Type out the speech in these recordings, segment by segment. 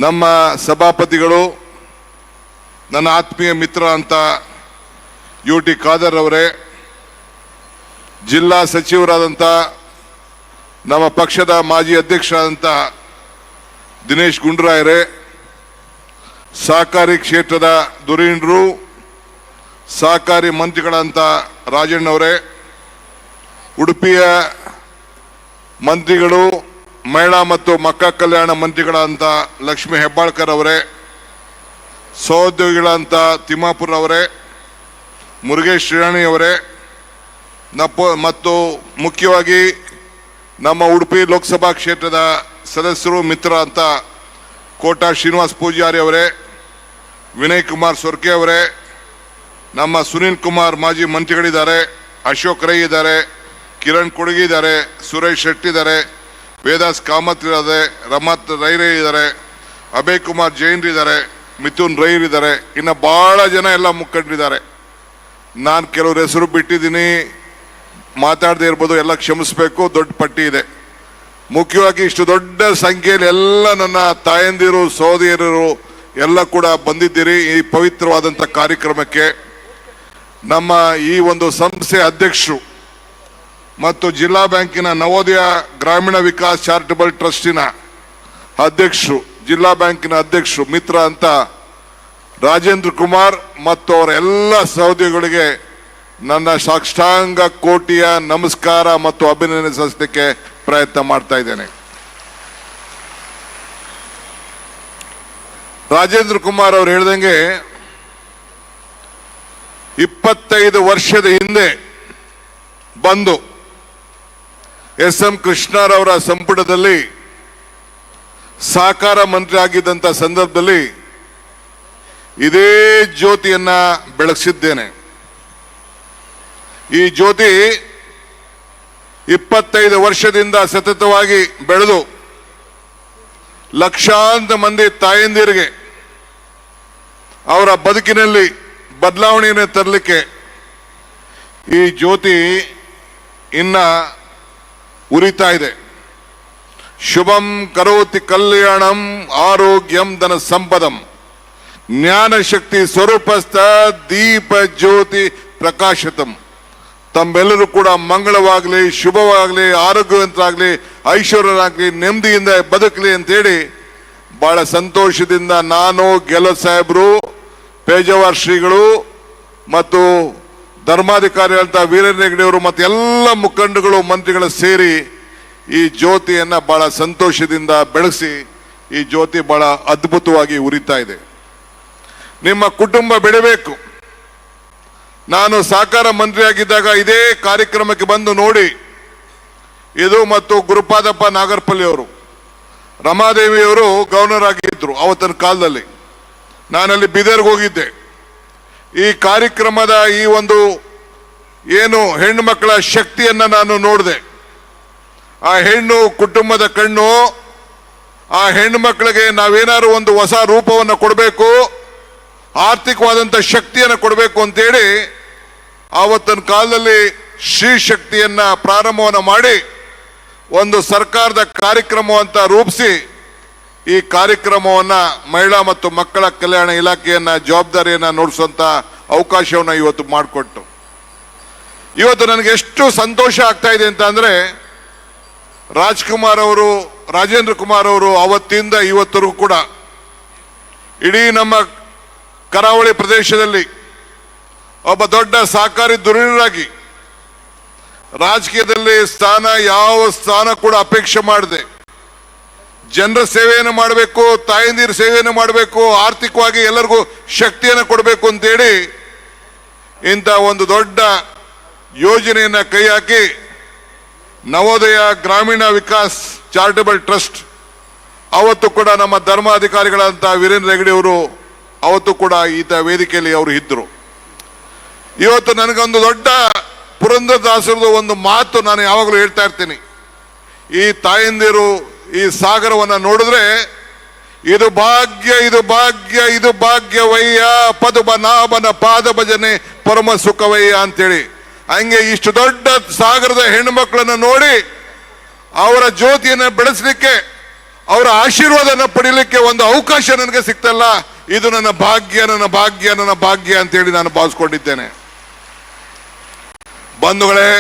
ನಮ್ಮ ಸಭಾಪತಿಗಳು, ನನ್ನ ಆತ್ಮೀಯ ಮಿತ್ರ ಅಂತ UT ಖಾದರ್ ಅವರೇ, ಜಿಲ್ಲಾ ಸಚಿವರಾದಂಥ ನಮ್ಮ ಪಕ್ಷದ ಮಾಜಿ ಅಧ್ಯಕ್ಷರಾದಂಥ ದಿನೇಶ್ ಗುಂಡೂರಾಯರೇ, ಸಹಕಾರಿ ಕ್ಷೇತ್ರದ ಧುರೀಣರು, ಸಹಕಾರಿ ಮಂತ್ರಿಗಳಂತ ರಾಜಣ್ಣವರೇ, ಉಡುಪಿಯ ಮಂತ್ರಿಗಳು, ಮಹಿಳಾ ಮತ್ತು ಮಕ್ಕಳ ಕಲ್ಯಾಣ ಮಂತ್ರಿಗಳಂತ ಲಕ್ಷ್ಮೀ ಹೆಬ್ಬಾಳ್ಕರ್ ಅವರೇ, ಸಹೋದ್ಯೋಗಿಗಳಂತ ತಿಮ್ಮಾಪುರ ಅವರೇ, ಮುರುಗೇಶ್ ಶ್ರೀರಾಣಿ ಅವರೇ, ಮತ್ತು ಮುಖ್ಯವಾಗಿ ನಮ್ಮ ಉಡುಪಿ ಲೋಕಸಭಾ ಕ್ಷೇತ್ರದ ಸದಸ್ಯರು ಮಿತ್ರ ಅಂತ ಕೋಟಾ ಶ್ರೀನಿವಾಸ್ ಪೂಜಾರಿ ಅವರೇ, ವಿನಯ್ ಕುಮಾರ್ ಸೊರ್ಕೆ ಅವರೇ, ನಮ್ಮ ಸುನೀಲ್ ಕುಮಾರ್ ಮಾಜಿ ಮಂತ್ರಿಗಳಿದ್ದಾರೆ, ಅಶೋಕ್ ರೈ ಇದ್ದಾರೆ, ಕಿರಣ್ ಕೊಡಗಿ ಇದ್ದಾರೆ, ಸುರೇಶ್ ಶೆಟ್ಟಿ ಇದ್ದಾರೆ, ವೇದಾಸ್ ಕಾಮತ್ ಇದ್ದಾರೆ, ರಮತ್ ರೈರೇ ಇದ್ದಾರೆ, ಅಭಯ್ ಕುಮಾರ್ ಜೈನ್ ಇದ್ದಾರೆ, ಮಿಥುನ್ ರೈರ್ ಇದ್ದಾರೆ, ಇನ್ನು ಬಹಳ ಜನ ಎಲ್ಲ ಮುಖಂಡರಿದ್ದಾರೆ. ನಾನು ಕೆಲವ್ರ ಹೆಸರು ಬಿಟ್ಟಿದ್ದೀನಿ, ಮಾತಾಡದೇ ಇರ್ಬೋದು, ಎಲ್ಲ ಕ್ಷಮಿಸಬೇಕು, ದೊಡ್ಡ ಪಟ್ಟಿ ಇದೆ. ಮುಖ್ಯವಾಗಿ ಇಷ್ಟು ದೊಡ್ಡ ಸಂಖ್ಯೆಯಲ್ಲಿ ಎಲ್ಲ ನನ್ನ ತಾಯಂದಿರು, ಸಹೋದರಿಯರು ಎಲ್ಲ ಕೂಡ ಬಂದಿದ್ದೀರಿ ಈ ಪವಿತ್ರವಾದಂಥ ಕಾರ್ಯಕ್ರಮಕ್ಕೆ. ನಮ್ಮ ಈ ಒಂದು ಸಂಸ್ಥೆ ಅಧ್ಯಕ್ಷರು ಮತ್ತು ಜಿಲ್ಲಾ ಬ್ಯಾಂಕಿನ ನವೋದಯ ಗ್ರಾಮೀಣ ವಿಕಾಸ್ ಚಾರಿಟಬಲ್ ಟ್ರಸ್ಟಿನ ಅಧ್ಯಕ್ಷರು, ಜಿಲ್ಲಾ ಬ್ಯಾಂಕಿನ ಅಧ್ಯಕ್ಷರು ಮಿತ್ರ ಅಂತ ರಾಜೇಂದ್ರ ಕುಮಾರ್ ಮತ್ತು ಅವರ ಎಲ್ಲ ಸಹೋದ್ಯೋಗಿಗಳಿಗೆ ನನ್ನ ಸಾಷ್ಟಾಂಗ ಕೋಟಿಯ ನಮಸ್ಕಾರ ಮತ್ತು ಅಭಿನಂದನೆ ಸಲ್ಲಿಸಲಿಕ್ಕೆ ಪ್ರಯತ್ನ ಮಾಡ್ತಾ ಇದ್ದೇನೆ. ರಾಜೇಂದ್ರ ಕುಮಾರ್ ಅವರು ಹೇಳ್ದಂಗೆ 25 ವರ್ಷದ ಹಿಂದೆ ಬಂದು SM ಕೃಷ್ಣರವರ ಸಂಪುಟದಲ್ಲಿ ಸಹಕಾರ ಮಂತ್ರಿ ಆಗಿದ್ದಂಥ ಸಂದರ್ಭದಲ್ಲಿ ಇದೇ ಜ್ಯೋತಿಯನ್ನ ಬೆಳಗಿಸಿದ್ದೇನೆ. ಈ ಜ್ಯೋತಿ 25 ವರ್ಷದಿಂದ ಸತತವಾಗಿ ಬೆಳೆದು ಲಕ್ಷಾಂತರ ಮಂದಿ ತಾಯಂದಿರಿಗೆ ಅವರ ಬದುಕಿನಲ್ಲಿ ಬದಲಾವಣೆಯನ್ನು ತರಲಿಕ್ಕೆ ಈ ಜ್ಯೋತಿ ಇನ್ನ ಉರಿತಾ ಇದೆ. ಶುಭಂ ಕರೋತಿ ಕಲ್ಯಾಣಂ ಆರೋಗ್ಯಂ ಧನ ಸಂಪದಂ ಜ್ಞಾನ ಶಕ್ತಿ ಸ್ವರೂಪಸ್ಥ ದೀಪ ಜ್ಯೋತಿ ಪ್ರಕಾಶತಂ. ತಮ್ಮೆಲ್ಲರೂ ಕೂಡ ಮಂಗಳವಾಗಲಿ, ಶುಭವಾಗಲಿ, ಆರೋಗ್ಯವಂತರಾಗಲಿ, ಐಶ್ವರ್ಯರಾಗಲಿ, ನೆಮ್ಮದಿಯಿಂದ ಬದುಕಲಿ ಅಂತೇಳಿ ಬಹಳ ಸಂತೋಷದಿಂದ ನಾನು, ಗೆಲತ್ ಸಾಹೇಬರು, ಪೇಜಾವರ್ ಶ್ರೀಗಳು ಮತ್ತು ಧರ್ಮಾಧಿಕಾರಿಗಳಂತ ವೀರೇಂದ್ರ ಹೆಗ್ಡೆಯವರು ಮತ್ತು ಎಲ್ಲ ಮುಖಂಡಗಳು, ಮಂತ್ರಿಗಳು ಸೇರಿ ಈ ಜ್ಯೋತಿಯನ್ನ ಬಹಳ ಸಂತೋಷದಿಂದ ಬೆಳೆಸಿ ಈ ಜ್ಯೋತಿ ಬಹಳ ಅದ್ಭುತವಾಗಿ ಉರಿತಾ ಇದೆ. ನಿಮ್ಮ ಕುಟುಂಬ ಬೆಳಿಬೇಕು. ನಾನು ಸಹಕಾರ ಮಂತ್ರಿಯಾಗಿದ್ದಾಗ ಇದೇ ಕಾರ್ಯಕ್ರಮಕ್ಕೆ ಬಂದು ನೋಡಿ, ಇದು ಮತ್ತು ಗುರುಪಾದಪ್ಪ ನಾಗರ್ಪಲ್ಲಿ ಅವರು, ರಮಾದೇವಿಯವರು ಗವರ್ನರ್ ಆಗಿದ್ರು ಅವತ್ತಿನ ಕಾಲದಲ್ಲಿ. ನಾನಲ್ಲಿ ಬೀದರ್ಗೆ ಹೋಗಿದ್ದೆ. ಈ ಕಾರ್ಯಕ್ರಮದ ಈ ಒಂದು ಏನು ಹೆಣ್ಣು ಮಕ್ಕಳ ಶಕ್ತಿಯನ್ನ ನಾನು ನೋಡಿದೆ. ಆ ಹೆಣ್ಣು ಕುಟುಂಬದ ಕಣ್ಣು. ಆ ಹೆಣ್ಣು ಮಕ್ಕಳಿಗೆ ನಾವೇನಾದ್ರು ಒಂದು ಹೊಸ ರೂಪವನ್ನು ಕೊಡಬೇಕು, ಆರ್ಥಿಕವಾದಂಥ ಶಕ್ತಿಯನ್ನು ಕೊಡಬೇಕು ಅಂತೇಳಿ ಆವತ್ತಿನ ಕಾಲದಲ್ಲಿ ಶ್ರೀ ಶಕ್ತಿಯನ್ನ ಪ್ರಾರಂಭವನ್ನು ಮಾಡಿ ಒಂದು ಸರ್ಕಾರದ ಕಾರ್ಯಕ್ರಮ ಅಂತ ರೂಪಿಸಿ ಈ ಕಾರ್ಯಕ್ರಮವನ್ನ ಮಹಿಳಾ ಮತ್ತು ಮಕ್ಕಳ ಕಲ್ಯಾಣ ಇಲಾಖೆಯನ್ನ ಜವಾಬ್ದಾರಿಯನ್ನ ನೋಡಿಸುವಂತ ಅವಕಾಶವನ್ನು ಇವತ್ತು ಮಾಡಿಕೊಟ್ಟು ಇವತ್ತು ನನಗೆ ಎಷ್ಟು ಸಂತೋಷ ಆಗ್ತಾ ಇದೆ ಅಂತ ಅಂದ್ರೆ, ರಾಜೇಂದ್ರ ಕುಮಾರ್ ಅವರು ಅವತ್ತಿಂದ ಇವತ್ತರೆಗೂ ಕೂಡ ಇಡೀ ನಮ್ಮ ಕರಾವಳಿ ಪ್ರದೇಶದಲ್ಲಿ ಒಬ್ಬ ದೊಡ್ಡ ಸಹಕಾರಿ ಧುರೀಣರಾಗಿ ರಾಜಕೀಯದಲ್ಲಿ ಯಾವ ಸ್ಥಾನ ಕೂಡ ಅಪೇಕ್ಷೆ ಮಾಡದೆ ಜನರ ಸೇವೆಯನ್ನು ಮಾಡಬೇಕು, ತಾಯಂದಿರ ಸೇವೆಯನ್ನು ಮಾಡಬೇಕು, ಆರ್ಥಿಕವಾಗಿ ಎಲ್ಲರಿಗೂ ಶಕ್ತಿಯನ್ನು ಕೊಡಬೇಕು ಅಂತೇಳಿ ಇಂಥ ಒಂದು ದೊಡ್ಡ ಯೋಜನೆಯನ್ನ ಕೈ ಹಾಕಿ ನವೋದಯ ಗ್ರಾಮೀಣ ವಿಕಾಸ್ ಚಾರಿಟಬಲ್ ಟ್ರಸ್ಟ್ ಅವತ್ತು ಕೂಡ ನಮ್ಮ ಧರ್ಮಾಧಿಕಾರಿಗಳಂತ ವೀರೇಂದ್ರ ಹೆಗ್ಡೆ ಅವರು ಅವತ್ತು ಕೂಡ ಈತ ವೇದಿಕೆಯಲ್ಲಿ ಅವರು ಇದ್ದರು. ಇವತ್ತು ನನಗೊಂದು ದೊಡ್ಡ ಪುರಂದರದಾಸರದು ಒಂದು ಮಾತು ನಾನು ಯಾವಾಗಲೂ ಹೇಳ್ತಾ ಇರ್ತೀನಿ. ಈ ತಾಯಂದಿರು ಈ ಸಾಗರವನ್ನು ನೋಡಿದ್ರೆ ಇದು ಭಾಗ್ಯ, ಇದು ಭಾಗ್ಯ, ಇದು ಭಾಗ್ಯವಯ್ಯ, ಪದುಬನಾಭನ ಪಾದ ಭಜನೆ ಪರಮ ಸುಖವಯ್ಯ ಅಂತೇಳಿ. ಹಂಗೆ ಇಷ್ಟು ದೊಡ್ಡ ಸಾಗರದ ಹೆಣ್ಣು ಮಕ್ಕಳನ್ನು ನೋಡಿ ಅವರ ಜ್ಯೋತಿಯನ್ನು ಬೆಳೆಸಲಿಕ್ಕೆ ಅವರ ಆಶೀರ್ವಾದನ ಪಡೀಲಿಕ್ಕೆ ಒಂದು ಅವಕಾಶ ನನಗೆ ಸಿಕ್ತಲ್ಲ, ಇದು ನನ್ನ ಭಾಗ್ಯ, ನನ್ನ ಭಾಗ್ಯ, ನನ್ನ ಭಾಗ್ಯ ಅಂತೇಳಿ ನಾನು ಭಾವಿಸ್ಕೊಂಡಿದ್ದೇನೆ. ಬಂಧುಗಳೇ,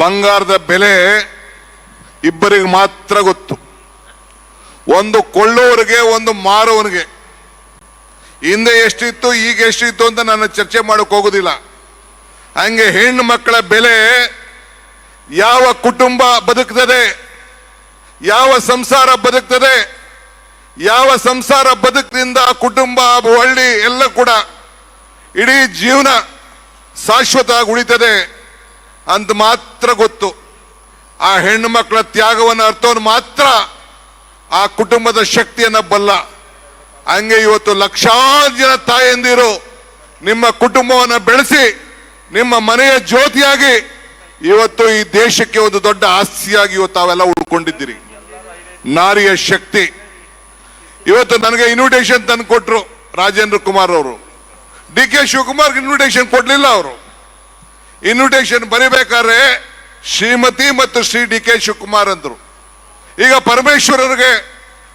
ಬಂಗಾರದ ಬೆಲೆ ಇಬ್ಬರಿಗೆ ಮಾತ್ರ ಗೊತ್ತು. ಒಂದು ಕೊಳ್ಳೋರಿಗೆ, ಒಂದು ಮಾರೋವನಿಗೆ. ಹಿಂದೆ ಎಷ್ಟಿತ್ತು, ಈಗ ಎಷ್ಟಿತ್ತು ಅಂತ ನಾನು ಚರ್ಚೆ ಮಾಡೋಕೆ ಹೋಗೋದಿಲ್ಲ. ಹಂಗೆ ಹೆಣ್ಣು ಮಕ್ಕಳ ಬೆಲೆ, ಯಾವ ಕುಟುಂಬ ಬದುಕ್ತದೆ, ಯಾವ ಸಂಸಾರ ಬದುಕ್ತದೆ, ಯಾವ ಸಂಸಾರ ಬದುಕಿನಿಂದ ಕುಟುಂಬ, ಹಳ್ಳಿ ಎಲ್ಲ ಕೂಡ ಇಡೀ ಜೀವನ ಶಾಶ್ವತವಾಗಿ ಉಳಿತದೆ ಅಂತ ಮಾತ್ರ ಗೊತ್ತು. ಆ ಹೆಣ್ಣು ಮಕ್ಕಳ ತ್ಯಾಗವನ್ನು ಅರ್ಥವನ್ನು ಮಾತ್ರ ಆ ಕುಟುಂಬದ ಶಕ್ತಿಯನ್ನು ಬಲ್ಲ. ಹಂಗೆ ಇವತ್ತು ಲಕ್ಷಾಂತರ ಜನ ತಾಯಂದಿರು ನಿಮ್ಮ ಕುಟುಂಬವನ್ನು ಬೆಳೆಸಿ ನಿಮ್ಮ ಮನೆಯ ಜ್ಯೋತಿಯಾಗಿ ಇವತ್ತು ಈ ದೇಶಕ್ಕೆ ಒಂದು ದೊಡ್ಡ ಆಸ್ತಿಯಾಗಿ ಇವತ್ತು ತಾವೆಲ್ಲ ಉಳ್ಕೊಂಡಿದ್ದೀರಿ. ನಾರಿಯ ಶಕ್ತಿ. ಇವತ್ತು ನನಗೆ ಇನ್ವಿಟೇಷನ್ ತಂದು ಕೊಟ್ರು ರಾಜೇಂದ್ರ ಕುಮಾರ್ ಅವರು. ಡಿ ಕೆ ಶಿವಕುಮಾರ್ ಇನ್ವಿಟೇಷನ್ ಕೊಡ್ಲಿಲ್ಲ. ಅವರು ಇನ್ವಿಟೇಷನ್ ಬರಿಬೇಕಾದ್ರೆ ಶ್ರೀಮತಿ ಮತ್ತು ಶ್ರೀ ಡಿ ಕೆ ಶಿವಕುಮಾರ್ ಅಂದ್ರು. ಈಗ ಪರಮೇಶ್ವರರಿಗೆ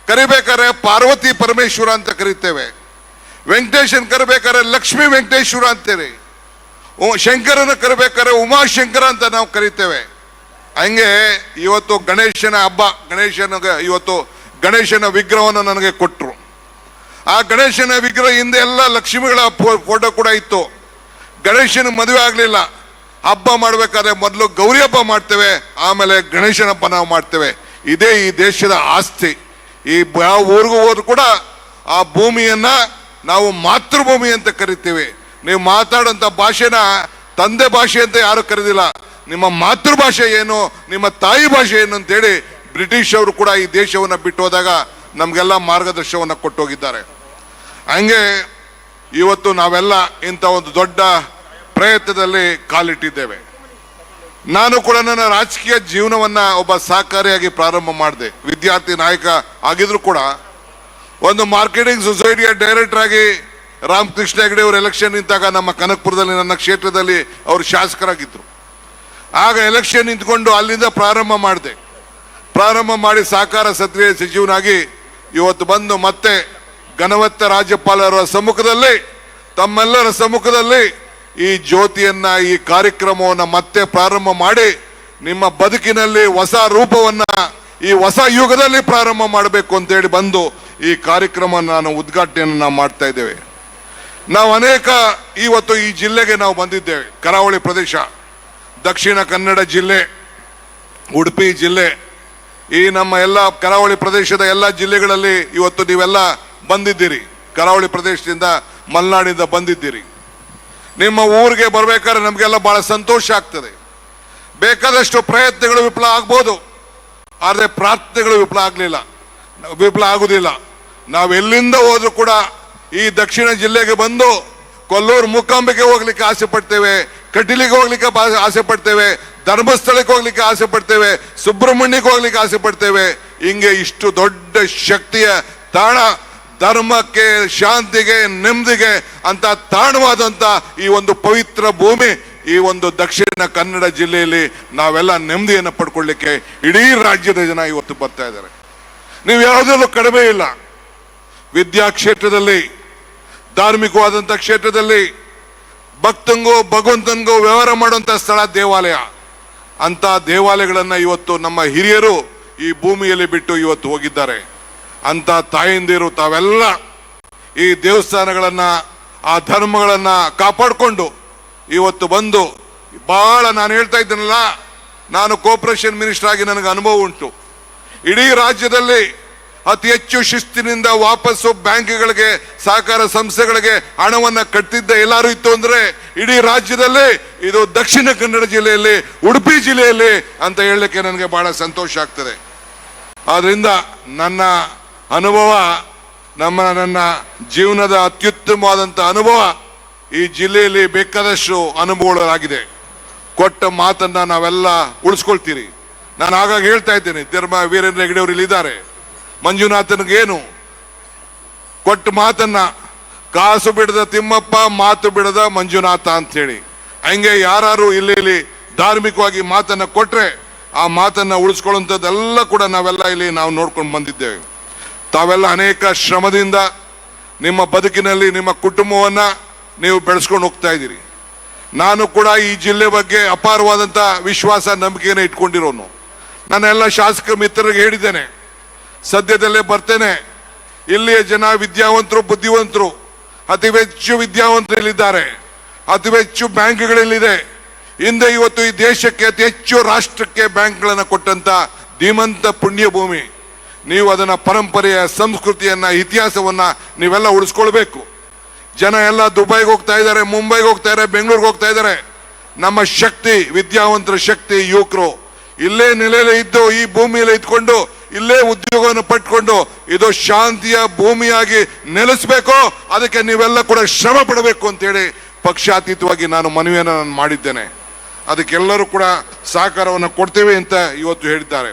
ಕರಿಬೇಕಾದ್ರೆ ಪಾರ್ವತಿ ಪರಮೇಶ್ವರ ಅಂತ ಕರಿತೇವೆ. ವೆಂಕಟೇಶನ್ ಕರಿಬೇಕಾದ್ರೆ ಲಕ್ಷ್ಮೀ ವೆಂಕಟೇಶ್ವರ ಅಂತೇವೆ. ಶಂಕರನ ಕರಿಬೇಕಾದ್ರೆ ಉಮಾಶಂಕರ ಅಂತ ನಾವು ಕರಿತೇವೆ. ಹಂಗೆ ಇವತ್ತು ಗಣೇಶನ ಹಬ್ಬ, ಇವತ್ತು ಗಣೇಶನ ವಿಗ್ರಹವನ್ನು ನನಗೆ ಕೊಟ್ಟರು. ಆ ಗಣೇಶನ ವಿಗ್ರಹ ಹಿಂದೆ ಎಲ್ಲ ಲಕ್ಷ್ಮಿಗಳ ಫೋಟೋ ಕೂಡ ಇತ್ತು. ಗಣೇಶನ ಮದುವೆ ಆಗಲಿಲ್ಲ. ಹಬ್ಬ ಮಾಡಬೇಕಾದ್ರೆ ಮೊದಲು ಗೌರಿ ಹಬ್ಬ ಮಾಡ್ತೇವೆ, ಆಮೇಲೆ ಗಣೇಶನ ಹಬ್ಬ ನಾವು ಮಾಡ್ತೇವೆ. ಇದೇ ಈ ದೇಶದ ಆಸ್ತಿ. ಈ ಯಾವ ಊರಿಗೂ ಹೋದ್ರು ಕೂಡ ಆ ಭೂಮಿಯನ್ನ ನಾವು ಮಾತೃಭೂಮಿ ಅಂತ ಕರಿತೀವಿ. ನೀವು ಮಾತಾಡೋಂಥ ಭಾಷೆನ ತಂದೆ ಭಾಷೆ ಅಂತ ಯಾರು ಕರೆದಿಲ್ಲ. ನಿಮ್ಮ ಮಾತೃಭಾಷೆ ಏನು, ನಿಮ್ಮ ತಾಯಿ ಭಾಷೆ ಏನು ಅಂತೇಳಿ ಬ್ರಿಟಿಷ್ ಅವರು ಕೂಡ ಈ ದೇಶವನ್ನು ಬಿಟ್ಟು ಹೋದಾಗ ನಮಗೆಲ್ಲ ಮಾರ್ಗದರ್ಶನವನ್ನು ಕೊಟ್ಟೋಗಿದ್ದಾರೆ. ಹಂಗೆ ಇವತ್ತು ನಾವೆಲ್ಲ ಇಂಥ ಒಂದು ದೊಡ್ಡ ಪ್ರಯತ್ನದಲ್ಲಿ ಕಾಲಿಟ್ಟಿದ್ದೇವೆ. ನಾನು ಕೂಡ ನನ್ನ ರಾಜಕೀಯ ಜೀವನವನ್ನ ಒಬ್ಬ ಸಹಕಾರಿಯಾಗಿ ಪ್ರಾರಂಭ ಮಾಡಿದೆ. ವಿದ್ಯಾರ್ಥಿ ನಾಯಕ ಆಗಿದ್ರು ಕೂಡ ಒಂದು ಮಾರ್ಕೆಟಿಂಗ್ ಸೊಸೈಟಿಯ ಡೈರೆಕ್ಟರ್ ಆಗಿ ರಾಮಕೃಷ್ಣ ಹೆಗಡೆ ಅವರು ಎಲೆಕ್ಷನ್ ನಿಂತಾಗ ನಮ್ಮ ಕನಕಪುರದಲ್ಲಿ ನನ್ನ ಕ್ಷೇತ್ರದಲ್ಲಿ ಅವರು ಶಾಸಕರಾಗಿದ್ದರು. ಆಗ ಎಲೆಕ್ಷನ್ ನಿಂತ್ಕೊಂಡು ಅಲ್ಲಿಂದ ಪ್ರಾರಂಭ ಮಾಡಿದೆ. ಪ್ರಾರಂಭ ಮಾಡಿ ಸಹಕಾರ ಸಚಿವನಾಗಿ ಇವತ್ತು ಬಂದು ಮತ್ತೆ ಘನವತ್ತ ರಾಜ್ಯಪಾಲರ ಸಮ್ಮುಖದಲ್ಲಿ, ತಮ್ಮೆಲ್ಲರ ಸಮ್ಮುಖದಲ್ಲಿ ಈ ಜ್ಯೋತಿಯನ್ನ, ಈ ಕಾರ್ಯಕ್ರಮವನ್ನು ಮತ್ತೆ ಪ್ರಾರಂಭ ಮಾಡಿ ನಿಮ್ಮ ಬದುಕಿನಲ್ಲಿ ಹೊಸ ರೂಪವನ್ನ ಈ ಹೊಸ ಯುಗದಲ್ಲಿ ಪ್ರಾರಂಭ ಮಾಡಬೇಕು ಅಂತೇಳಿ ಬಂದು ಈ ಕಾರ್ಯಕ್ರಮ ನಾನು ಉದ್ಘಾಟನೆಯನ್ನು ನಾವು ಮಾಡ್ತಾ ಇದ್ದೇವೆ. ನಾವು ಅನೇಕ ಇವತ್ತು ಈ ಜಿಲ್ಲೆಗೆ ನಾವು ಬಂದಿದ್ದೇವೆ. ಕರಾವಳಿ ಪ್ರದೇಶ, ದಕ್ಷಿಣ ಕನ್ನಡ ಜಿಲ್ಲೆ, ಉಡುಪಿ ಜಿಲ್ಲೆ, ಈ ನಮ್ಮ ಎಲ್ಲ ಕರಾವಳಿ ಪ್ರದೇಶದ ಎಲ್ಲ ಜಿಲ್ಲೆಗಳಲ್ಲಿ ಇವತ್ತು ನೀವೆಲ್ಲ ಬಂದಿದ್ದೀರಿ. ಕರಾವಳಿ ಪ್ರದೇಶದಿಂದ, ಮಲೆನಾಡಿಂದ ಬಂದಿದ್ದೀರಿ. ನಿಮ್ಮ ಊರಿಗೆ ಬರಬೇಕಾದ್ರೆ ನಮಗೆಲ್ಲ ಬಹಳ ಸಂತೋಷ ಆಗ್ತದೆ. ಬೇಕಾದಷ್ಟು ಪ್ರಯತ್ನಗಳು ವಿಫಲ ಆಗ್ಬೋದು, ಆದರೆ ಪ್ರಾರ್ಥನೆಗಳು ವಿಫಲ ಆಗುದಿಲ್ಲ. ನಾವು ಎಲ್ಲಿಂದ ಹೋದ್ರೂ ಕೂಡ ಈ ದಕ್ಷಿಣ ಜಿಲ್ಲೆಗೆ ಬಂದು ಕೊಲ್ಲೂರು ಮೂಕಾಂಬಿಕೆ ಹೋಗ್ಲಿಕ್ಕೆ ಆಸೆ ಪಡ್ತೇವೆ, ಕಟೀಲಿಗೆ ಹೋಗ್ಲಿಕ್ಕೆ ಆಸೆ ಪಡ್ತೇವೆ, ಧರ್ಮಸ್ಥಳಕ್ಕೆ ಹೋಗ್ಲಿಕ್ಕೆ ಆಸೆ ಪಡ್ತೇವೆ, ಸುಬ್ರಹ್ಮಣ್ಯಕ್ಕೆ ಹೋಗ್ಲಿಕ್ಕೆ ಆಸೆ ಪಡ್ತೇವೆ. ಹಿಂಗೆ ಇಷ್ಟು ದೊಡ್ಡ ಶಕ್ತಿಯ ತಾಣ, ಧರ್ಮಕ್ಕೆ, ಶಾಂತಿಗೆ, ನೆಮ್ಮದಿಗೆ ಅಂತ ತಾಣವಾದಂತ ಈ ಒಂದು ಪವಿತ್ರ ಭೂಮಿ, ಈ ಒಂದು ದಕ್ಷಿಣ ಕನ್ನಡ ಜಿಲ್ಲೆಯಲ್ಲಿ ನಾವೆಲ್ಲ ನೆಮ್ಮದಿಯನ್ನು ಪಡ್ಕೊಳ್ಳಿಕ್ಕೆ ಇಡೀ ರಾಜ್ಯದ ಜನ ಇವತ್ತು ಬರ್ತಾ ಇದ್ದಾರೆ. ನೀವು ಯಾವುದರಲ್ಲೂ ಕಡಿಮೆ ಇಲ್ಲ. ವಿದ್ಯಾ ಕ್ಷೇತ್ರದಲ್ಲಿ, ಧಾರ್ಮಿಕವಾದಂಥ ಕ್ಷೇತ್ರದಲ್ಲಿ, ಭಕ್ತಂಗೂ ಭಗವಂತನಿಗೂ ವ್ಯವಹಾರ ಮಾಡುವಂಥ ಸ್ಥಳ ದೇವಾಲಯ. ಅಂತ ದೇವಾಲಯಗಳನ್ನು ಇವತ್ತು ನಮ್ಮ ಹಿರಿಯರು ಈ ಭೂಮಿಯಲ್ಲಿ ಬಿಟ್ಟು ಇವತ್ತು ಹೋಗಿದ್ದಾರೆ. ಅಂತ ತಾಯಂದಿರು ತಾವೆಲ್ಲ ಈ ದೇವಸ್ಥಾನಗಳನ್ನ, ಆ ಧರ್ಮಗಳನ್ನ ಕಾಪಾಡಿಕೊಂಡು ಇವತ್ತು ಬಂದು ಬಹಳ, ನಾನು ಹೇಳ್ತಾ ಇದ್ದೇನಲ್ಲ, ನಾನು ಕೋಆಪರೇಷನ್ ಮಿನಿಸ್ಟರ್ ಆಗಿ ನನಗೆ ಅನುಭವ ಉಂಟು. ಇಡೀ ರಾಜ್ಯದಲ್ಲಿ ಅತಿ ಹೆಚ್ಚು ಶಿಸ್ತಿನಿಂದ ವಾಪಸ್ಸು ಬ್ಯಾಂಕ್ಗಳಿಗೆ, ಸಹಕಾರ ಸಂಸ್ಥೆಗಳಿಗೆ ಹಣವನ್ನ ಕಟ್ಟಿದ್ದ ಎಲ್ಲರೂ ಇತ್ತು ಅಂದ್ರೆ ಇಡೀ ರಾಜ್ಯದಲ್ಲಿ ಇದು ದಕ್ಷಿಣ ಕನ್ನಡ ಜಿಲ್ಲೆಯಲ್ಲಿ, ಉಡುಪಿ ಜಿಲ್ಲೆಯಲ್ಲಿ ಅಂತ ಹೇಳಲಿಕ್ಕೆ ನನಗೆ ಬಹಳ ಸಂತೋಷ ಆಗ್ತದೆ. ಆದ್ರಿಂದ ನನ್ನ ಅನುಭವ, ನನ್ನ ಜೀವನದ ಅತ್ಯುತ್ತಮವಾದಂಥ ಅನುಭವ ಈ ಜಿಲ್ಲೆಯಲ್ಲಿ ಬೇಕಾದಷ್ಟು ಅನುಭವಗಳಾಗಿದೆ. ಕೊಟ್ಟ ಮಾತನ್ನ ನಾವೆಲ್ಲ ಉಳಿಸ್ಕೊಳ್ತೀರಿ. ನಾನು ಆಗಾಗ ಹೇಳ್ತಾ ಇದ್ದೇನೆ, ವೀರೇಂದ್ರ ಹೆಗಡೆ ಅವರು ಇಲ್ಲಿದ್ದಾರೆ. ಮಂಜುನಾಥನ್ಗೇನು ಕೊಟ್ಟ ಮಾತನ್ನ, ಕಾಸು ಬಿಡದ ತಿಮ್ಮಪ್ಪ, ಮಾತು ಬಿಡದ ಮಂಜುನಾಥ ಅಂತ ಹೇಳಿ. ಹಂಗೆ ಯಾರು ಇಲ್ಲಿ ಧಾರ್ಮಿಕವಾಗಿ ಮಾತನ್ನ ಕೊಟ್ರೆ ಆ ಮಾತನ್ನ ಉಳಿಸ್ಕೊಳ್ಳುವಂಥದ್ದೆಲ್ಲ ಕೂಡ ನಾವೆಲ್ಲ ಇಲ್ಲಿ ನಾವು ನೋಡ್ಕೊಂಡು ಬಂದಿದ್ದೇವೆ. ತಾವೆಲ್ಲ ಅನೇಕ ಶ್ರಮದಿಂದ ನಿಮ್ಮ ಬದುಕಿನಲ್ಲಿ ನಿಮ್ಮ ಕುಟುಂಬವನ್ನ ನೀವು ಬೆಳೆಸ್ಕೊಂಡು ಹೋಗ್ತಾ ಇದ್ದೀರಿ. ನಾನು ಕೂಡ ಈ ಜಿಲ್ಲೆ ಬಗ್ಗೆ ಅಪಾರವಾದಂಥ ವಿಶ್ವಾಸ ನಂಬಿಕೆಯನ್ನು ಇಟ್ಕೊಂಡಿರೋನು. ನಾನೆಲ್ಲ ಶಾಸಕ ಮಿತ್ರರಿಗೆ ಹೇಳಿದ್ದೇನೆ, ಸದ್ಯದಲ್ಲೇ ಬರ್ತೇನೆ. ಇಲ್ಲಿಯ ಜನ ವಿದ್ಯಾವಂತರು, ಬುದ್ಧಿವಂತರು, ಅತಿ ಹೆಚ್ಚು ವಿದ್ಯಾವಂತರಲ್ಲಿದ್ದಾರೆ, ಅತಿ ಹೆಚ್ಚು ಬ್ಯಾಂಕ್ಗಳಲ್ಲಿದೆ. ಹಿಂದೆ ಇವತ್ತು ಈ ದೇಶಕ್ಕೆ ಅತಿ ಹೆಚ್ಚು ರಾಷ್ಟ್ರಕ್ಕೆ ಬ್ಯಾಂಕ್ಗಳನ್ನು ಕೊಟ್ಟಂತ ಧೀಮಂತ ಪುಣ್ಯ ಭೂಮಿ. ನೀವು ಅದನ್ನ ಪರಂಪರೆಯ ಸಂಸ್ಕೃತಿಯನ್ನ ಇತಿಹಾಸವನ್ನ ನೀವೆಲ್ಲ ಉಳಿಸ್ಕೊಳ್ಬೇಕು. ಜನ ಎಲ್ಲ ದುಬೈಗೆ ಹೋಗ್ತಾ ಇದ್ದಾರೆ, ಮುಂಬೈಗೆ ಹೋಗ್ತಾ ಇದ್ದಾರೆ, ಬೆಂಗಳೂರಿಗೆ ಹೋಗ್ತಾ ಇದ್ದಾರೆ. ನಮ್ಮ ಶಕ್ತಿ, ವಿದ್ಯಾವಂತರ ಶಕ್ತಿ, ಯುವಕರು ಇಲ್ಲೇ ನೆಲೆಯಲ್ಲಿ ಇದ್ದು ಈ ಭೂಮಿಯಲ್ಲಿ ಇದ್ಕೊಂಡು ಇಲ್ಲೇ ಉದ್ಯೋಗವನ್ನು ಪಟ್ಕೊಂಡು ಇದು ಶಾಂತಿಯ ಭೂಮಿಯಾಗಿ ನೆಲೆಸಬೇಕು. ಅದಕ್ಕೆ ನೀವೆಲ್ಲ ಕೂಡ ಶ್ರಮ ಪಡಬೇಕು ಅಂತೇಳಿ ಪಕ್ಷಾತೀತವಾಗಿ ನಾನು ಮನವಿಯನ್ನು ಮಾಡಿದ್ದೇನೆ. ಅದಕ್ಕೆಲ್ಲರೂ ಕೂಡ ಸಹಕಾರವನ್ನು ಕೊಡ್ತೇವೆ ಅಂತ ಇವತ್ತು ಹೇಳಿದ್ದಾರೆ.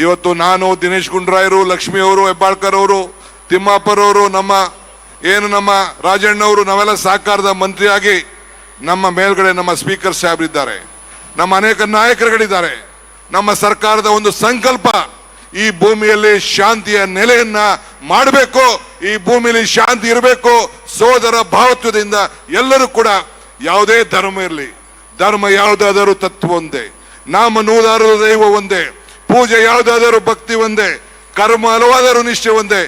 ಇವತ್ತು ನಾನು, ದಿನೇಶ್ ಗುಂಡೂರಾಯರು, ಲಕ್ಷ್ಮಿ ಅವರು, ಹೆಬ್ಬಾಳ್ಕರ್ ಅವರು, ತಿಮ್ಮಾಪರವರು, ನಮ್ಮ ರಾಜಣ್ಣವರು, ನಾವೆಲ್ಲ ಸಹಕಾರದ ಮಂತ್ರಿಯಾಗಿ ನಮ್ಮ ಮೇಲ್ಗಡೆ ನಮ್ಮ ಸ್ಪೀಕರ್ ಸಾಹೇಬರಿದ್ದಾರೆ, ನಮ್ಮ ಅನೇಕ ನಾಯಕರುಗಳಿದ್ದಾರೆ. ನಮ್ಮ ಸರ್ಕಾರದ ಒಂದು ಸಂಕಲ್ಪ ಈ ಭೂಮಿಯಲ್ಲಿ ಶಾಂತಿಯ ನೆಲೆಯನ್ನ ಮಾಡಬೇಕು, ಈ ಭೂಮಿಯಲ್ಲಿ ಶಾಂತಿ ಇರಬೇಕು. ಸೋದರ ಭಾವತ್ವದಿಂದ ಎಲ್ಲರೂ ಕೂಡ ಯಾವುದೇ ಧರ್ಮ ಇರಲಿ, ಧರ್ಮ ಯಾವುದಾದರೂ ತತ್ವ ಒಂದೇ, ನಾಮ ನೂರಾರು ದೈವ ಒಂದೇ, ಪೂಜೆ ಯಾವುದಾದರೂ ಭಕ್ತಿ ಒಂದೇ, ಕರ್ಮ ಹಲವಾದರೂ ನಿಷ್ಠೆ ಒಂದೇ,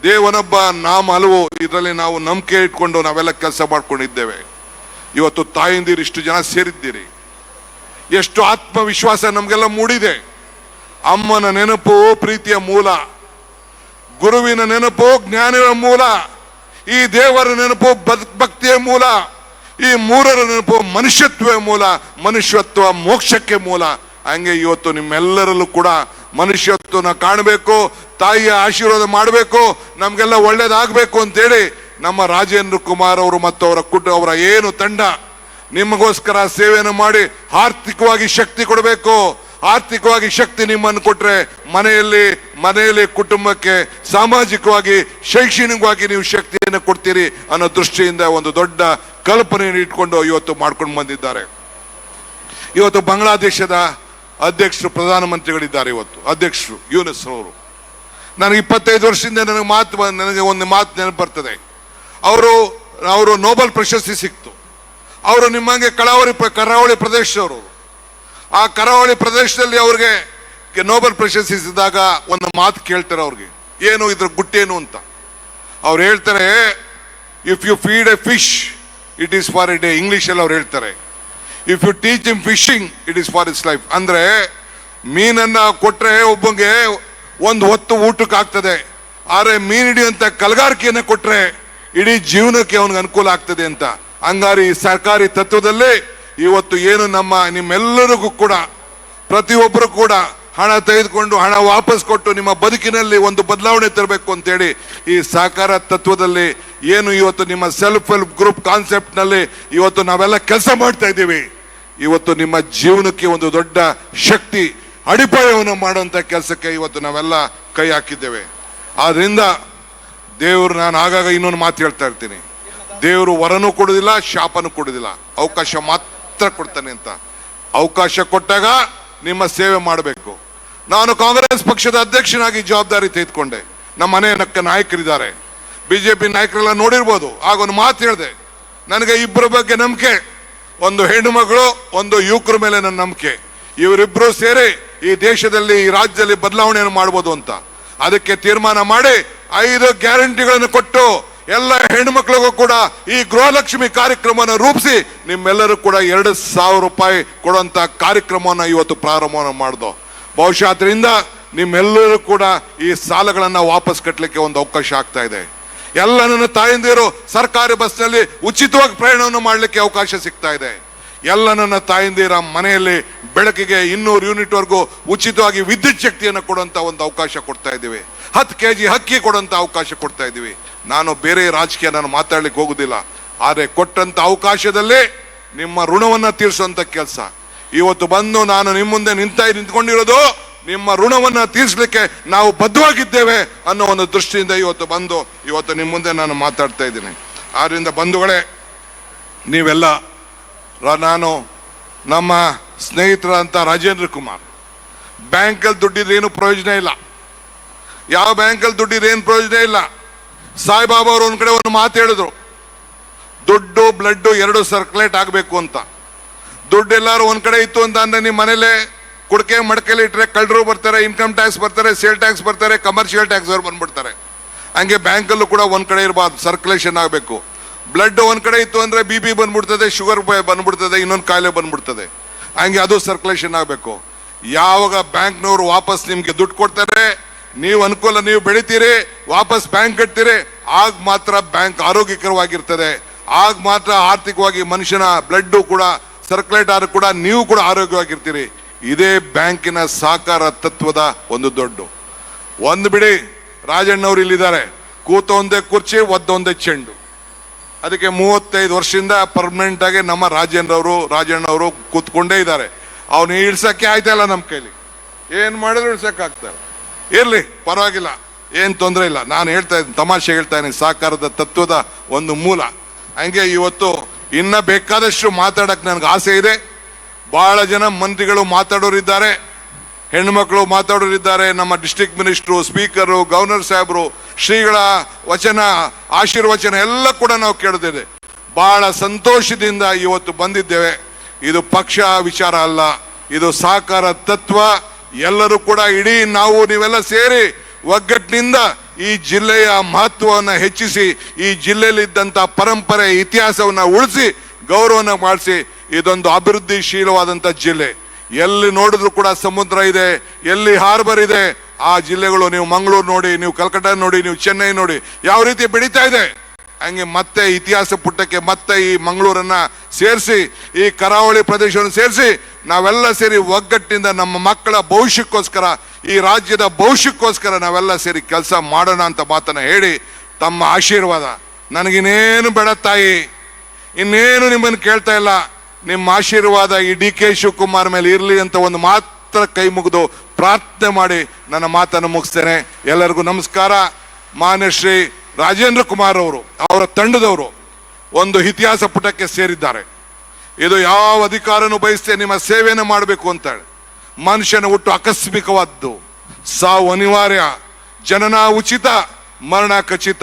ದೇವನೊಬ್ಬ ನಾಮ ಹಲವು. ಇದರಲ್ಲಿ ನಾವು ನಂಬಿಕೆ ಇಟ್ಕೊಂಡು ನಾವೆಲ್ಲ ಕೆಲಸ ಮಾಡ್ಕೊಂಡಿದ್ದೇವೆ. ಇವತ್ತು ತಾಯಿಂದಿರು ಇಷ್ಟು ಜನ ಸೇರಿದ್ದೀರಿ, ಎಷ್ಟು ಆತ್ಮವಿಶ್ವಾಸ ನಮಗೆಲ್ಲ ಮೂಡಿದೆ. ಅಮ್ಮನ ನೆನಪು ಪ್ರೀತಿಯ ಮೂಲ, ಗುರುವಿನ ನೆನಪು ಜ್ಞಾನದ ಮೂಲ, ಈ ದೇವರ ನೆನಪು ಭಕ್ತಿಯ ಮೂಲ, ಈ ಮೂರರ ನೆನಪು ಮನುಷ್ಯತ್ವದ ಮೂಲ, ಮನುಷ್ಯತ್ವ ಮೋಕ್ಷಕ್ಕೆ ಮೂಲ. ಹಂಗೆ ಇವತ್ತು ನಿಮ್ಮೆಲ್ಲರಲ್ಲೂ ಕೂಡ ಮನುಷ್ಯತ್ವನ ಕಾಣಬೇಕು, ತಾಯಿಯ ಆಶೀರ್ವಾದ ಮಾಡಬೇಕು, ನಮ್ಗೆಲ್ಲ ಒಳ್ಳೇದಾಗಬೇಕು ಅಂತೇಳಿ ನಮ್ಮ ರಾಜೇಂದ್ರ ಕುಮಾರ್ ಅವರು ಮತ್ತು ಅವರ ಏನು ತಂಡ ನಿಮಗೋಸ್ಕರ ಸೇವೆಯನ್ನು ಮಾಡಿ ಆರ್ಥಿಕವಾಗಿ ಶಕ್ತಿ ಕೊಡಬೇಕು. ಆರ್ಥಿಕವಾಗಿ ಶಕ್ತಿ ನಿಮ್ಮನ್ನು ಕೊಟ್ರೆ ಮನೆಯಲ್ಲಿ ಕುಟುಂಬಕ್ಕೆ, ಸಾಮಾಜಿಕವಾಗಿ, ಶೈಕ್ಷಣಿಕವಾಗಿ ನೀವು ಶಕ್ತಿಯನ್ನು ಕೊಡ್ತೀರಿ ಅನ್ನೋ ದೃಷ್ಟಿಯಿಂದ ಒಂದು ದೊಡ್ಡ ಕಲ್ಪನೆಯನ್ನು ಇಟ್ಕೊಂಡು ಇವತ್ತು ಮಾಡ್ಕೊಂಡು ಬಂದಿದ್ದಾರೆ. ಇವತ್ತು ಬಾಂಗ್ಲಾದೇಶದ ಅಧ್ಯಕ್ಷರು, ಪ್ರಧಾನಮಂತ್ರಿಗಳಿದ್ದಾರೆ. ಇವತ್ತು ಅಧ್ಯಕ್ಷರು ಯೂನಿಸ್ ಅವರು. ನನಗೆ 25 ವರ್ಷದಿಂದ ನನಗೆ ಒಂದು ಮಾತು ನೆನಪು ಬರ್ತದೆ. ಅವರು ನೋಬೆಲ್ ಪ್ರಶಸ್ತಿ ಸಿಕ್ತು. ಅವರು ನಿಮ್ಮಂಗೆ ಕರಾವಳಿ ಪ್ರದೇಶದವರು. ಆ ಕರಾವಳಿ ಪ್ರದೇಶದಲ್ಲಿ ಅವ್ರಿಗೆ ನೋಬೆಲ್ ಪ್ರಶಸ್ತಿ ಸಿಕ್ಕಿದಾಗ ಒಂದು ಮಾತು ಕೇಳ್ತಾರೆ ಅವ್ರಿಗೆ, ಏನು ಇದ್ರ ಗುಟ್ಟೇನು ಅಂತ. ಅವ್ರು ಹೇಳ್ತಾರೆ, if you feed a fish it is for a day. ಇಂಗ್ಲಿಷಲ್ಲಿ ಅವ್ರು ಹೇಳ್ತಾರೆ, if you teach him fishing it is for his life. ಅಂದ್ರೆ ಮೀನನ್ನ ಕೊಟ್ರೆ ಒಬ್ಬಂಗೆ ಒಂದು ಹೊತ್ತು ಊಟಕ್ಕೆ ಆಗ್ತದೆ, ಆದ್ರೆ ಮೀನು ಹಿಡಿಯುವಂತ ಕಲಗಾರಿಕೆಯನ್ನು ಕೊಟ್ರೆ ಇಡೀ ಜೀವನಕ್ಕೆ ಅವನಿಗೆ ಅನುಕೂಲ ಆಗ್ತದೆ ಅಂತ. ಹಂಗಾರಿ ಸರ್ಕಾರಿ ತತ್ವದಲ್ಲಿ ಇವತ್ತು ಏನು ನಿಮ್ಮೆಲ್ಲರಿಗೂ ಕೂಡ ಪ್ರತಿಯೊಬ್ಬರು ಕೂಡ ಹಣ ತೆಗೆದುಕೊಂಡು ಹಣ ವಾಪಸ್ ಕೊಟ್ಟು ನಿಮ್ಮ ಬದುಕಿನಲ್ಲಿ ಒಂದು ಬದಲಾವಣೆ ತರಬೇಕು ಅಂತೇಳಿ ಈ ಸಹಕಾರ ತತ್ವದಲ್ಲಿ ಏನು ಇವತ್ತು ನಿಮ್ಮ ಸೆಲ್ಫ್ ಹೆಲ್ಪ್ ಗ್ರೂಪ್ ಕಾನ್ಸೆಪ್ಟ್ ನಲ್ಲಿ ಇವತ್ತು ನಾವೆಲ್ಲ ಕೆಲಸ ಮಾಡ್ತಾ ಇದ್ದೀವಿ. ಇವತ್ತು ನಿಮ್ಮ ಜೀವನಕ್ಕೆ ಒಂದು ದೊಡ್ಡ ಶಕ್ತಿ, ಅಡಿಪಾಯವನ್ನು ಮಾಡುವಂತ ಕೆಲಸಕ್ಕೆ ಇವತ್ತು ನಾವೆಲ್ಲ ಕೈ ಹಾಕಿದ್ದೇವೆ. ಆದ್ರಿಂದ ದೇವರು, ನಾನು ಆಗಾಗ ಇನ್ನೊಂದು ಮಾತು ಹೇಳ್ತಾ ಇರ್ತೀನಿ, ದೇವರು ವರನೂ ಕೊಡುದಿಲ್ಲ, ಶಾಪನೂ ಕೊಡುದಿಲ್ಲ, ಅವಕಾಶ ಮಾತ್ರ ಕೊಡ್ತಾನೆ ಅಂತ. ಅವಕಾಶ ಕೊಟ್ಟಾಗ ನಿಮ್ಮ ಸೇವೆ ಮಾಡಬೇಕು. ನಾನು ಕಾಂಗ್ರೆಸ್ ಪಕ್ಷದ ಅಧ್ಯಕ್ಷನಾಗಿ ಜವಾಬ್ದಾರಿ ತೆಗೆದುಕೊಂಡೆ. ನಮ್ಮ ಮನೆ ನಾಯಕರಿದ್ದಾರೆ, ಬಿಜೆಪಿ ನಾಯಕರೆಲ್ಲ ನೋಡಿರ್ಬೋದು. ಆಗೊಂದು ಮಾತು ಹೇಳಿದೆ, ನನಗೆ ಇಬ್ಬರ ಬಗ್ಗೆ ನಂಬಿಕೆ, ಒಂದು ಹೆಣ್ಣು ಮಗಳು, ಒಂದು ಯುವಕರ ಮೇಲೆ ನನ್ನ ನಂಬಿಕೆ. ಇವರಿಬ್ರು ಸೇರಿ ಈ ದೇಶದಲ್ಲಿ, ಈ ರಾಜ್ಯದಲ್ಲಿ ಬದಲಾವಣೆಯನ್ನು ಮಾಡ್ಬೋದು ಅಂತ. ಅದಕ್ಕೆ ತೀರ್ಮಾನ ಮಾಡಿ 5 ಗ್ಯಾರಂಟಿಗಳನ್ನು ಕೊಟ್ಟು ಎಲ್ಲ ಹೆಣ್ಮಕ್ಳಿಗೂ ಕೂಡ ಈ ಗೃಹಲಕ್ಷ್ಮಿ ಕಾರ್ಯಕ್ರಮವನ್ನು ರೂಪಿಸಿ ನಿಮ್ಮೆಲ್ಲರೂ ಕೂಡ 2,000 ರೂಪಾಯಿ ಕೊಡುವಂತ ಕಾರ್ಯಕ್ರಮವನ್ನು ಇವತ್ತು ಪ್ರಾರಂಭವನ್ನು ಮಾಡಿದೋ. ಬಹುಶಃ ಅದರಿಂದ ನಿಮ್ಮೆಲ್ಲರೂ ಕೂಡ ಈ ಸಾಲಗಳನ್ನ ವಾಪಸ್ ಕಟ್ಟಲಿಕ್ಕೆ ಒಂದು ಅವಕಾಶ ಆಗ್ತಾ ಇದೆ. ಎಲ್ಲ ನನ್ನ ತಾಯಂದಿರು ಸರ್ಕಾರಿ ಬಸ್ನಲ್ಲಿ ಉಚಿತವಾಗಿ ಪ್ರಯಾಣವನ್ನು ಮಾಡಲಿಕ್ಕೆ ಅವಕಾಶ ಸಿಗ್ತಾ ಇದೆ. ಎಲ್ಲ ನನ್ನ ತಾಯಂದಿರ ಮನೆಯಲ್ಲಿ ಬೆಳಕಿಗೆ 200 ಯೂನಿಟ್ ವರೆಗೂ ಉಚಿತವಾಗಿ ವಿದ್ಯುತ್ ಶಕ್ತಿಯನ್ನು ಕೊಡುವಂತ ಒಂದು ಅವಕಾಶ ಕೊಡ್ತಾ ಇದ್ದೀವಿ. 10 kg ಅಕ್ಕಿ ಕೊಡುವಂತ ಅವಕಾಶ ಕೊಡ್ತಾ ಇದ್ದೀವಿ. ನಾನು ಬೇರೆ ರಾಜಕೀಯ ನಾನು ಮಾತಾಡ್ಲಿಕ್ಕೆ ಹೋಗುದಿಲ್ಲ, ಆದರೆ ಕೊಟ್ಟಂತ ಅವಕಾಶದಲ್ಲಿ ನಿಮ್ಮ ಋಣವನ್ನ ತೀರಿಸುವಂತ ಕೆಲಸ ಇವತ್ತು ಬಂದು ನಾನು ನಿಮ್ಮ ಮುಂದೆ ನಿಂತ್ಕೊಂಡಿರೋದು ನಿಮ್ಮ ಋಣವನ್ನ ತೀರಿಸಲಿಕ್ಕೆ ನಾವು ಬದ್ಧವಾಗಿದ್ದೇವೆ ಅನ್ನೋ ಒಂದು ದೃಷ್ಟಿಯಿಂದ ಇವತ್ತು ನಿಮ್ಮ ಮುಂದೆ ನಾನು ಮಾತಾಡ್ತಾ ಇದ್ದೀನಿ. ಆದ್ರಿಂದ ಬಂಧುಗಳೇ, ನೀವೆಲ್ಲ, ನಾನು ನಮ್ಮ ಸ್ನೇಹಿತರಂತ ರಾಜೇಂದ್ರ ಕುಮಾರ್, ಬ್ಯಾಂಕಲ್ಲಿ ದುಡ್ಡಿದ್ರೆ ಏನು ಪ್ರಯೋಜನ ಇಲ್ಲ. ಯಾವ ಬ್ಯಾಂಕಲ್ಲಿ ದುಡ್ಡಿದ್ರೆ ಏನು ಪ್ರಯೋಜನ ಇಲ್ಲ. ಸಾಯಿಬಾಬಾ ಅವರು ಒಂದ್ ಕಡೆ ಒಂದು ಮಾತು ಹೇಳಿದ್ರು, ದುಡ್ಡು ಬ್ಲಡ್ ಎರಡು ಸರ್ಕ್ಯುಲೇಟ್ ಆಗಬೇಕು ಅಂತ. ದುಡ್ಡು ಎಲ್ಲಾರು ಒಂದ್ ಕಡೆ ಇತ್ತು ಅಂತ ಅಂದ್ರೆ ನಿಮ್ಮ ಮನೇಲೆ ಕುಡಿಕೆ ಮಡಕೆಲಿ ಇಟ್ಟರೆ ಕಳ್ಳರು ಬರ್ತಾರೆ, ಇನ್ಕಮ್ ಟ್ಯಾಕ್ಸ್ ಬರ್ತಾರೆ, ಸೇಲ್ ಟ್ಯಾಕ್ಸ್ ಬರ್ತಾರೆ, ಕಮರ್ಷಿಯಲ್ ಟ್ಯಾಕ್ಸ್ ಅವ್ರು ಬಂದ್ಬಿಡ್ತಾರೆ. ಹಂಗೆ ಬ್ಯಾಂಕಲ್ಲೂ ಕೂಡ ಒಂದ್ ಕಡೆ ಇರಬಾರ್ದು, ಸರ್ಕ್ಯುಲೇಷನ್ ಆಗಬೇಕು. ಬ್ಲಡ್ ಒಂದ್ ಕಡೆ ಇತ್ತು ಅಂದ್ರೆ BP ಬಂದ್ಬಿಡ್ತದೆ, ಶುಗರ್ ಬಂದ್ಬಿಡ್ತದೆ, ಇನ್ನೊಂದು ಕಾಯಿಲೆ ಬಂದ್ಬಿಡ್ತದೆ. ಹಂಗೆ ಅದು ಸರ್ಕ್ಯುಲೇಷನ್ ಆಗಬೇಕು. ಯಾವಾಗ ಬ್ಯಾಂಕ್ನವರು ವಾಪಸ್ ನಿಮ್ಗೆ ದುಡ್ಡು ಕೊಡ್ತಾರೆ, ನೀವು ಅನುಕೂಲ, ನೀವು ಬೆಳಿತೀರಿ, ವಾಪಸ್ ಬ್ಯಾಂಕ್ ಕಟ್ತೀರಿ, ಆಗ ಮಾತ್ರ ಬ್ಯಾಂಕ್ ಆರೋಗ್ಯಕರವಾಗಿರ್ತದೆ. ಆಗ ಮಾತ್ರ ಆರ್ಥಿಕವಾಗಿ ಮನುಷ್ಯನ ಬ್ಲಡ್ ಕೂಡ ಸರ್ಕ್ಯುಲೇಟ್ ಆದ್ರೂ ಕೂಡ ನೀವು ಕೂಡ ಆರೋಗ್ಯವಾಗಿರ್ತೀರಿ. ಇದೇ ಬ್ಯಾಂಕಿನ ಸಹಕಾರ ತತ್ವದ ಒಂದು ದೊಡ್ಡ ಒಂದು. ಬಿಡಿ, ರಾಜಣ್ಣವ್ರು ಇಲ್ಲಿದ್ದಾರೆ, ಕೂತೊಂದೇ ಕುರ್ಚಿ, ಒದ್ದೊಂದೇ ಚೆಂಡು. ಅದಕ್ಕೆ 35 ವರ್ಷದಿಂದ ಪರ್ಮನೆಂಟ್ ಆಗಿ ನಮ್ಮ ರಾಜಣ್ಣವರು ಕೂತ್ಕೊಂಡೇ ಇದ್ದಾರೆ. ಅವನು ಇಳ್ಸಕ್ಕೆ ಆಯ್ತಾ ಇಲ್ಲ ನಮ್ಮ ಕೈಲಿ, ಏನ್ ಮಾಡಿದ್ರು ಇಳ್ಸಕ್ಕೆ ಆಗ್ತಾರೆ. ಇರ್ಲಿ, ಪರವಾಗಿಲ್ಲ, ಏನ್ ತೊಂದರೆ ಇಲ್ಲ. ನಾನು ಹೇಳ್ತಾ ಇದ್ದೀನಿ, ತಮಾಷೆ ಹೇಳ್ತಾ ಇದ್ದೀನಿ, ಸಹಕಾರದ ತತ್ವದ ಒಂದು ಮೂಲ. ಹಂಗೆ ಇವತ್ತು ಇನ್ನ ಬೇಕಾದಷ್ಟು ಮಾತಾಡಕ್ ನನಗೆ ಆಸೆ ಇದೆ. ಬಹಳ ಜನ ಮಂತ್ರಿಗಳು ಮಾತಾಡೋರಿದ್ದಾರೆ, ಹೆಣ್ಮಕ್ಳು ಮಾತಾಡೋರಿದ್ದಾರೆ, ನಮ್ಮ ಡಿಸ್ಟ್ರಿಕ್ಟ್ ಮಿನಿಸ್ಟ್ರು, ಸ್ಪೀಕರು, ಗವರ್ನರ್ ಸಾಹೇಬರು, ಶ್ರೀಗಳ ವಚನ, ಆಶೀರ್ವಚನ ಎಲ್ಲ ಕೂಡ ನಾವು ಕೇಳಿದ್ದೇವೆ. ಬಹಳ ಸಂತೋಷದಿಂದ ಇವತ್ತು ಬಂದಿದ್ದೇವೆ. ಇದು ಪಕ್ಷ ವಿಚಾರ ಅಲ್ಲ, ಇದು ಸಹಕಾರ ತತ್ವ. ಎಲ್ಲರೂ ಕೂಡ ಇಡೀ ನಾವು ನೀವೆಲ್ಲ ಸೇರಿ ಒಗ್ಗಟ್ಟಿನಿಂದ ಈ ಜಿಲ್ಲೆಯ ಮಹತ್ವವನ್ನು ಹೆಚ್ಚಿಸಿ, ಈ ಜಿಲ್ಲೆಯಲ್ಲಿದ್ದಂಥ ಪರಂಪರೆ, ಇತಿಹಾಸವನ್ನು ಉಳಿಸಿ, ಗೌರವನ ಮಾಡಿಸಿ, ಇದೊಂದು ಅಭಿವೃದ್ಧಿಶೀಲವಾದಂಥ ಜಿಲ್ಲೆ. ಎಲ್ಲಿ ನೋಡಿದ್ರು ಕೂಡ ಸಮುದ್ರ ಇದೆ, ಎಲ್ಲಿ ಹಾರ್ಬರ್ ಇದೆ. ಆ ಜಿಲ್ಲೆಗಳು, ನೀವು ಮಂಗಳೂರು ನೋಡಿ, ನೀವು ಕಲ್ಕಟ್ಟ ನೋಡಿ, ನೀವು ಚೆನ್ನೈ ನೋಡಿ, ಯಾವ ರೀತಿ ಬೆಳೀತಾ ಇದೆ. ಹಂಗೆ ಮತ್ತೆ ಇತಿಹಾಸ ಪುಟಕ್ಕೆ ಮತ್ತೆ ಈ ಮಂಗಳೂರನ್ನ ಸೇರಿಸಿ, ಈ ಕರಾವಳಿ ಪ್ರದೇಶವನ್ನು ಸೇರಿಸಿ, ನಾವೆಲ್ಲ ಸೇರಿ ಒಗ್ಗಟ್ಟಿನಿಂದ ನಮ್ಮ ಮಕ್ಕಳ ಭವಿಷ್ಯಕ್ಕೋಸ್ಕರ, ಈ ರಾಜ್ಯದ ಭವಿಷ್ಯಕ್ಕೋಸ್ಕರ ನಾವೆಲ್ಲ ಸೇರಿ ಕೆಲಸ ಮಾಡೋಣ ಅಂತ ಮಾತನ್ನ ಹೇಳಿ, ತಮ್ಮ ಆಶೀರ್ವಾದ ನನಗಿನ್ನೇನು ಬೇಡ ತಾಯಿ, ಇನ್ನೇನು ನಿಮ್ಮನ್ನು ಕೇಳ್ತಾ ಇಲ್ಲ. ನಿಮ್ಮ ಆಶೀರ್ವಾದ ಈ DK ಶಿವಕುಮಾರ್ ಮೇಲೆ ಇರಲಿ ಅಂತ ಒಂದು ಮಾತ್ರ ಕೈ ಮುಗಿದು ಪ್ರಾರ್ಥನೆ ಮಾಡಿ ನನ್ನ ಮಾತನ್ನು ಮುಗಿಸ್ತೇನೆ. ಎಲ್ಲರಿಗೂ ನಮಸ್ಕಾರ. ಮಾನ್ಯ ಶ್ರೀ ರಾಜೇಂದ್ರ ಕುಮಾರ್ ಅವರು, ಅವರ ತಂಡದವರು ಒಂದು ಇತಿಹಾಸ ಪುಟಕ್ಕೆ ಸೇರಿದ್ದಾರೆ. ಇದು ಯಾವ ಅಧಿಕಾರನೂ ಬಯಸ್ತೇ ನಿಮ್ಮ ಸೇವೆಯನ್ನು ಮಾಡಬೇಕು ಅಂತ ಹೇಳಿ. ಮನುಷ್ಯನ ಹುಟ್ಟು ಆಕಸ್ಮಿಕವಾದ್ದು, ಸಾವು ಅನಿವಾರ್ಯ, ಜನನ ಉಚಿತ, ಮರಣ ಖಚಿತ.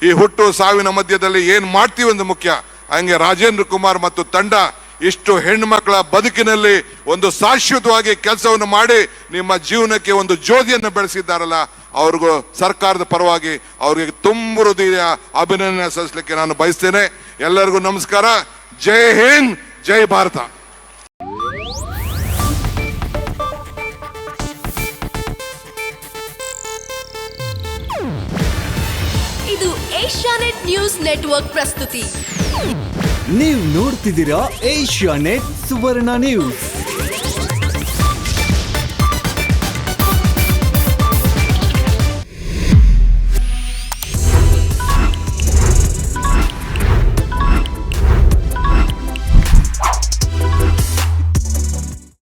ಈ ಹುಟ್ಟು ಸಾವಿನ ಮಧ್ಯದಲ್ಲಿ ಏನ್ ಮಾಡ್ತೀವಿ ಎಂದು ಮುಖ್ಯ. ಹಂಗೆ ರಾಜೇಂದ್ರ ಕುಮಾರ್ ಮತ್ತು ತಂಡ ಇಷ್ಟು ಹೆಣ್ಮಕ್ಳ ಬದುಕಿನಲ್ಲಿ ಒಂದು ಶಾಶ್ವತವಾಗಿ ಕೆಲಸವನ್ನು ಮಾಡಿ ನಿಮ್ಮ ಜೀವನಕ್ಕೆ ಒಂದು ಜ್ಯೋತಿಯನ್ನು ಬೆಳೆಸಿದ್ದಾರಲ್ಲ, ಅವ್ರಿಗೂ ಸರ್ಕಾರದ ಪರವಾಗಿ ಅವರಿಗೆ ತುಂಬ ಹೃದಯ ಅಭಿನಂದನೆ ಸಲ್ಲಿಸಲಿಕ್ಕೆ ನಾನು ಬಯಸ್ತೇನೆ. ಎಲ್ಲರಿಗೂ ನಮಸ್ಕಾರ. ಜೈ ಹಿಂದ್, ಜೈ ಭಾರತ. ಇದು ಏಷ್ಯಾನೆಟ್ ನ್ಯೂಸ್ ನೆಟ್ವರ್ಕ್ ಪ್ರಸ್ತುತಿ. ನೀವು ನೋಡ್ತಿದ್ದೀರಾ ಏಷ್ಯಾನೆಟ್ ಸುವರ್ಣ ನ್ಯೂಸ್.